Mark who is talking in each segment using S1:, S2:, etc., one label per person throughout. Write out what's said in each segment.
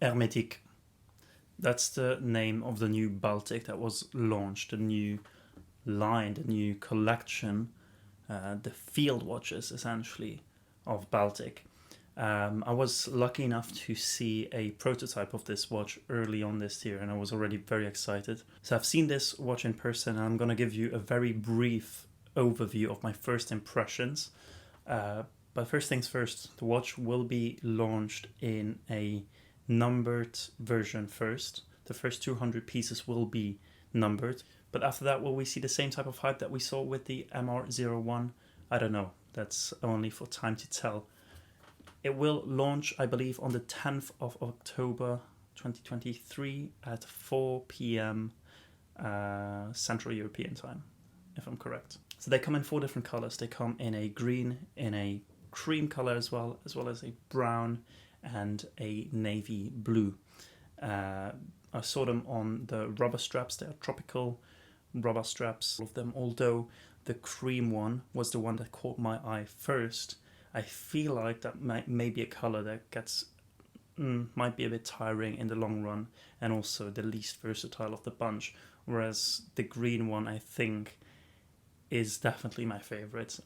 S1: Hermetique. That's the name of the new Baltic that was launched, the new line, the new collection, the field watches essentially of Baltic. I was lucky enough to see a prototype of this watch early on this year, and I was already very excited. So I've seen this watch in person, and I'm going to give you a very brief overview of my first impressions. But first things first, the watch will be launched in a numbered version first. The first 200 pieces will be numbered. But after that, will we see the same type of hype that we saw with the MR01? I don't know. That's only for time to tell. It will launch, I believe, on the 10th of October 2023 at 4 p.m. Central European time, if I'm correct. So they come in 4 different colors. They come in a green, in a cream color as well as a brown and a navy blue. I saw them on the rubber straps. They are tropical rubber straps, all of them, although the cream one was the one that caught my eye first. I feel like that may be a color that might be a bit tiring in the long run, and also the least versatile of the bunch, whereas the green one, I think, is definitely my favorite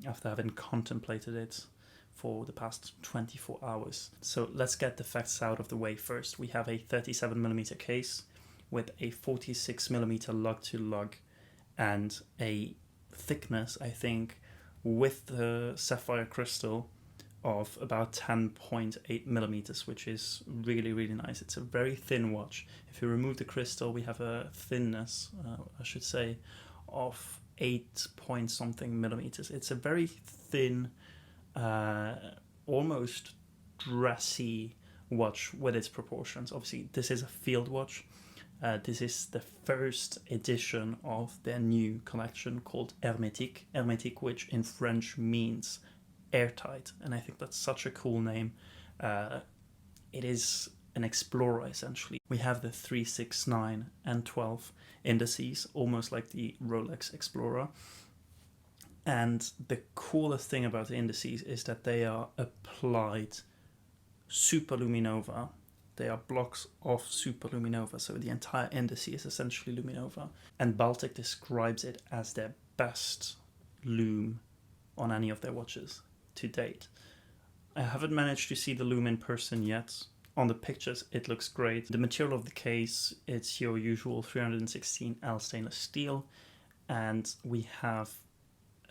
S1: after having contemplated it for the past 24 hours. So let's get the facts out of the way first. We have a 37mm case with a 46mm lug to lug and a thickness, I think, with the sapphire crystal of about 10.8 millimeters, which is really, really nice. It's a very thin watch. If you remove the crystal, we have a thinness, I should say, of 8 point something millimeters. It's a very thin, almost dressy watch with its proportions. Obviously, this is a field watch. This is the first edition of their new collection called Hermetique. Hermetique, which in French means airtight, and I think that's such a cool name. It is an explorer, essentially. We have the 3, 6, 9, and 12 indices, almost like the Rolex Explorer. And the coolest thing about the indices is that they are applied superluminova. They are blocks of superluminova, so the entire indice is essentially luminova. And Baltic describes it as their best lume on any of their watches to date. I haven't managed to see the lume in person yet. On the pictures, it looks great. The material of the case, it's your usual 316L stainless steel, and we have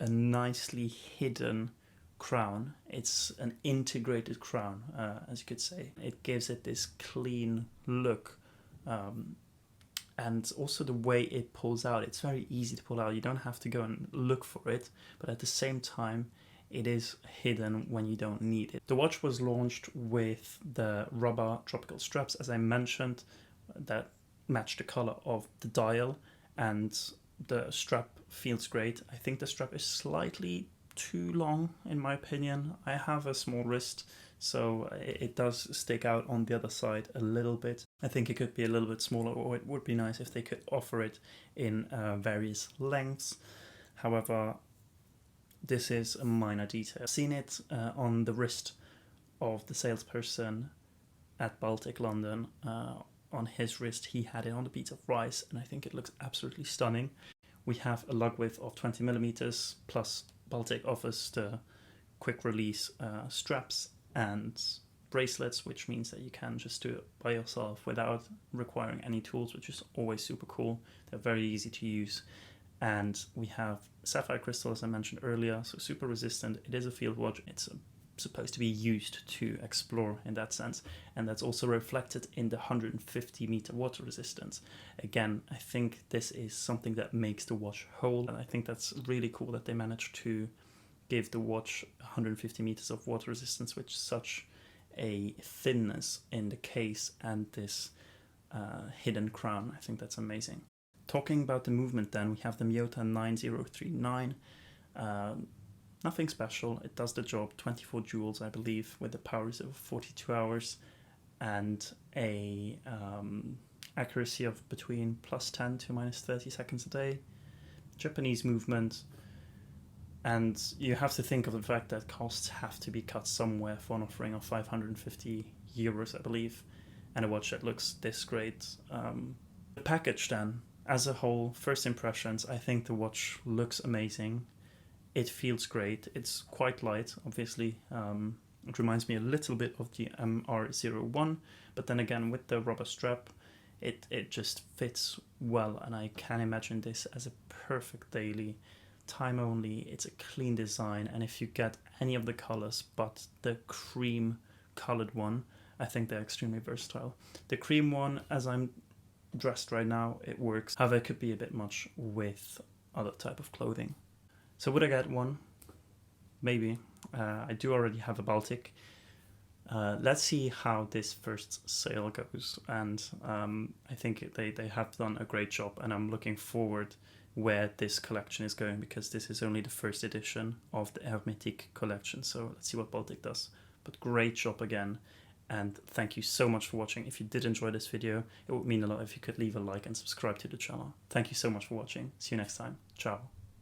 S1: a nicely hidden crown. It's an integrated crown, as you could say. It gives it this clean look, and also the way it pulls out. It's very easy to pull out. You don't have to go and look for it, but at the same time, it is hidden when you don't need it. The watch was launched with the rubber tropical straps, as I mentioned, that match the color of the dial, and the strap feels great. I think the strap is slightly too long, in my opinion. I have a small wrist, so it does stick out on the other side a little bit. I think it could be a little bit smaller, or it would be nice if they could offer it in various lengths. However, this is a minor detail. I've seen it on the wrist of the salesperson at Baltic London. On his wrist, he had it on the beads of rice, and I think it looks absolutely stunning. We have a lug width of 20 millimeters, plus Baltic offers the quick release straps and bracelets, which means that you can just do it by yourself without requiring any tools, which is always super cool. They're very easy to use. And we have sapphire crystal, as I mentioned earlier, so super resistant. It is a field watch. It's supposed to be used to explore in that sense, and that's also reflected in the 150-meter water resistance. Again, I think this is something that makes the watch whole, and I think that's really cool that they managed to give the watch 150 meters of water resistance with such a thinness in the case and this hidden crown. I think that's amazing. Talking about the movement then, we have the Miyota 9039. Nothing special, it does the job, 24 joules I believe, with the power reserve of 42 hours and a accuracy of between +10 to -30 seconds a day. Japanese movement, and you have to think of the fact that costs have to be cut somewhere for an offering of 550 euros, I believe. and a watch that looks this great. The package then, as a whole, first impressions, I think the watch looks amazing. It feels great. It's quite light, obviously. It reminds me a little bit of the MR01, but then again, with the rubber strap, it just fits well, and I can imagine this as a perfect daily, time only. It's a clean design, and if you get any of the colors but the cream colored one, I think they're extremely versatile. The cream one, as I'm dressed right now, it works. However, it could be a bit much with other type of clothing. So would I get one? Maybe. I do already have a Baltic. Let's see how this first sale goes, and I think they have done a great job, and I'm looking forward where this collection is going, because this is only the first edition of the Hermetique collection, so let's see what Baltic does. But great job again, and thank you so much for watching. If you did enjoy this video, it would mean a lot if you could leave a like and subscribe to the channel. Thank you so much for watching. See you next time. Ciao.